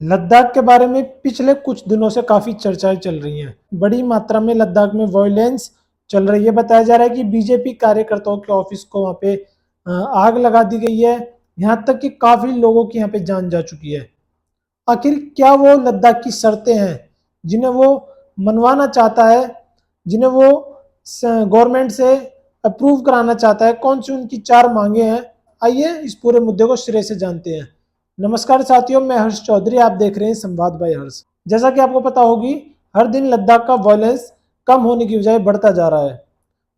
लद्दाख के बारे में पिछले कुछ दिनों से काफी चर्चाएं चल रही हैं। बड़ी मात्रा में लद्दाख में वायलेंस चल रही है। बताया जा रहा है कि बीजेपी कार्यकर्ताओं के ऑफिस को वहां पे आग लगा दी गई है। यहाँ तक कि काफी लोगों की यहाँ पे जान जा चुकी है। आखिर क्या वो लद्दाख की शर्तें हैं जिन्हें वो मनवाना चाहता है, जिन्हें वो गवर्नमेंट से अप्रूव कराना चाहता है? कौन सी उनकी 4 मांगे हैं? आइए इस पूरे मुद्दे को सिरे से जानते हैं। नमस्कार साथियों, मैं हर्ष चौधरी, आप देख रहे हैं संवाद बाय हर्ष। जैसा कि आपको पता होगी, हर दिन लद्दाख का वायलेंस कम होने की बजाय बढ़ता जा रहा है।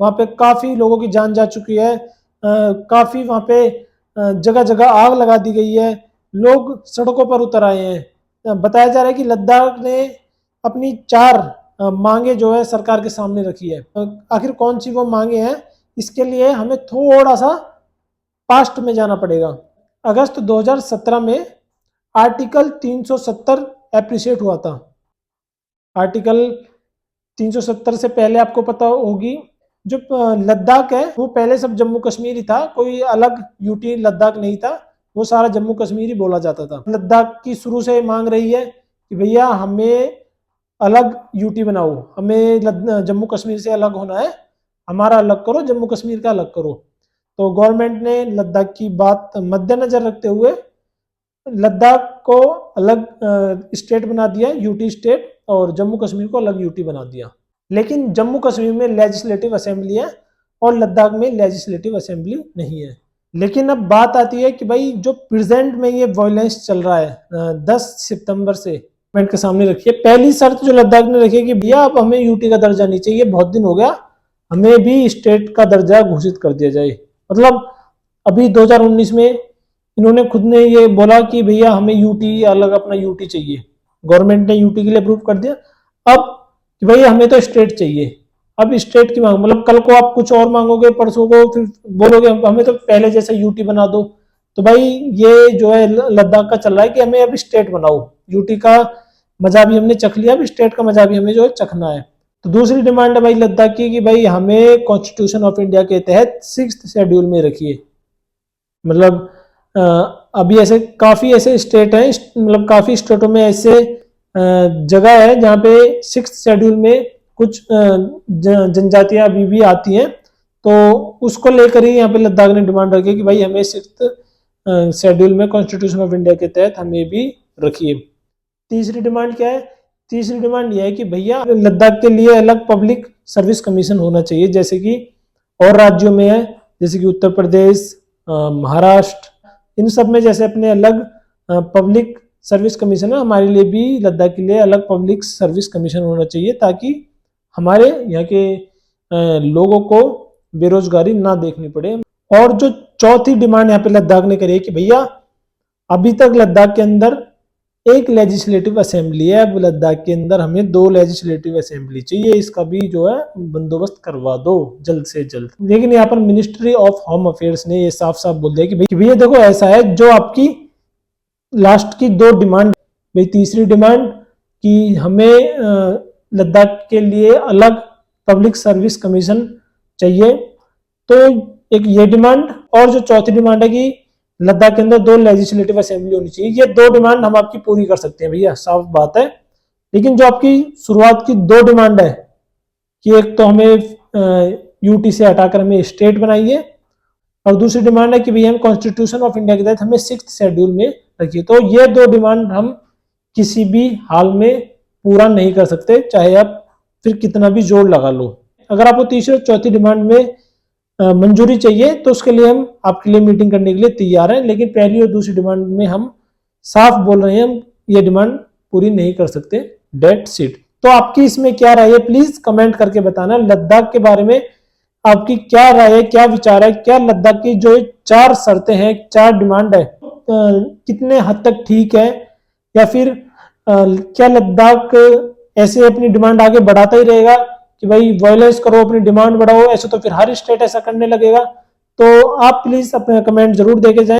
वहाँ पे काफी लोगों की जान जा चुकी है। काफी वहाँ पे जगह जगह आग लगा दी गई है। लोग सड़कों पर उतर आए हैं। बताया जा रहा है कि लद्दाख ने अपनी 4 मांगे जो है सरकार के सामने रखी है। आखिर कौन सी वो मांगे हैं, इसके लिए हमें थोड़ा सा पास्ट में जाना पड़ेगा। अगस्त 2017 में आर्टिकल 370 एप्रिशिएट हुआ था। आर्टिकल 370 से पहले आपको पता होगी, जो लद्दाख है वो पहले सब जम्मू कश्मीर ही था, कोई अलग यूटी लद्दाख नहीं था, वो सारा जम्मू कश्मीर ही बोला जाता था। लद्दाख की शुरू से मांग रही है कि भैया हमें अलग यूटी बनाओ, हमें जम्मू कश्मीर से अलग होना है, हमारा अलग करो, जम्मू कश्मीर का अलग करो। तो गवर्नमेंट ने लद्दाख की बात मद्देनजर रखते हुए लद्दाख को अलग स्टेट बना दिया, यूटी स्टेट, और जम्मू कश्मीर को अलग यूटी बना दिया। लेकिन जम्मू कश्मीर में लेजिस्लेटिव असेंबली है और लद्दाख में लेजिस्लेटिव असेंबली नहीं है। लेकिन अब बात आती है कि भाई जो प्रेजेंट में ये वायलेंस चल रहा है 10 सितंबर से गवर्नमेंट के सामने रखी है। पहली शर्त जो लद्दाख ने रखी है कि भैया अब हमें यूटी का दर्जा नहीं चाहिए, बहुत दिन हो गया, हमें भी स्टेट का दर्जा घोषित कर दिया जाए। मतलब अभी 2019 में इन्होंने खुद ने ये बोला कि भैया हमें यूटी अलग, अपना यूटी चाहिए। गवर्नमेंट ने यूटी के लिए अप्रूव कर दिया। अब कि भाई हमें तो स्टेट चाहिए। अब स्टेट की मांग, मतलब कल को आप कुछ और मांगोगे, परसों को फिर बोलोगे हमें तो पहले जैसा यूटी बना दो। तो भाई ये जो है लद्दाख का चल रहा है कि हमें अब स्टेट बनाओ। यूटी का मजा भी हमने चख लिया, अब स्टेट का मजा भी हमें जो है चखना है। तो दूसरी डिमांड है भाई लद्दाख की कि भाई हमें कॉन्स्टिट्यूशन ऑफ इंडिया के तहत 6th शेड्यूल में रखिए। मतलब अभी ऐसे काफी ऐसे स्टेट हैं, मतलब काफी स्टेटों में ऐसे जगह है जहाँ पे 6th शेड्यूल में कुछ जनजातियां अभी भी आती हैं। तो उसको लेकर ही यहाँ पे लद्दाख ने डिमांड रखी कि भाई हमें 6th शेड्यूल में कॉन्स्टिट्यूशन ऑफ इंडिया के तहत हमें भी रखिए। तीसरी डिमांड क्या है? तीसरी डिमांड यह है कि भैया लद्दाख के लिए अलग पब्लिक सर्विस कमीशन होना चाहिए, जैसे कि और राज्यों में है, जैसे कि उत्तर प्रदेश, महाराष्ट्र, इन सब में जैसे अपने अलग पब्लिक सर्विस कमीशन है, हमारे लिए भी लद्दाख के लिए अलग पब्लिक सर्विस कमीशन होना चाहिए, ताकि हमारे यहाँ के लोगों को बेरोजगारी ना देखनी पड़े। और जो चौथी डिमांड यहाँ पे लद्दाख ने करी है कि भैया अभी तक लद्दाख के अंदर एक लेजिस्लेटिव असेंबली है, अब लद्दाख के अंदर हमें 2 लेजिस्लेटिव असेंबली चाहिए, इसका भी जो है बंदोबस्त करवा दो जल्द से जल्द। लेकिन यहाँ पर मिनिस्ट्री ऑफ होम अफेयर्स ने ये साफ साफ बोल दिया कि भैया देखो ऐसा है, जो आपकी लास्ट की 2 डिमांड, भाई तीसरी डिमांड कि हमें लद्दाख के लिए अलग पब्लिक सर्विस कमीशन चाहिए, तो एक ये डिमांड, और जो चौथी डिमांड है कि लद्दाख के अंदर 2 लेजिस्लेटिव असेंबली होनी चाहिए, ये 2 डिमांड हम आपकी पूरी कर सकते हैं भैया, साफ बात है। लेकिन जो आपकी शुरुआत की 2 डिमांड है कि एक तो हमें यूटी से हटाकर हमें स्टेट बनाइए, और दूसरी डिमांड है कि भैया हम कॉन्स्टिट्यूशन ऑफ इंडिया के तहत हमें 6th शेड्यूल में रखिए। तो ये 2 डिमांड हम किसी भी हाल में पूरा नहीं कर सकते, चाहे आप फिर कितना भी जोर लगा लो। अगर आपको तीसरी और चौथी डिमांड में मंजूरी चाहिए तो उसके लिए हम आपके लिए मीटिंग करने के लिए तैयार हैं, लेकिन पहली और दूसरी डिमांड में हम साफ बोल रहे हैं, हम ये डिमांड पूरी नहीं कर सकते। That's it. तो आपकी इसमें क्या राय है, प्लीज कमेंट करके बताना। लद्दाख के बारे में आपकी क्या राय है, क्या विचार है? क्या लद्दाख की जो 4 शर्तें हैं, 4 डिमांड है, कितने हद तक ठीक है, या फिर क्या लद्दाख ऐसे अपनी डिमांड आगे बढ़ाता ही रहेगा कि भाई वायलेंस करो, अपनी डिमांड बढ़ाओ, ऐसे तो फिर हर स्टेट ऐसा करने लगेगा? तो आप प्लीज अपना कमेंट जरूर देके जाएं।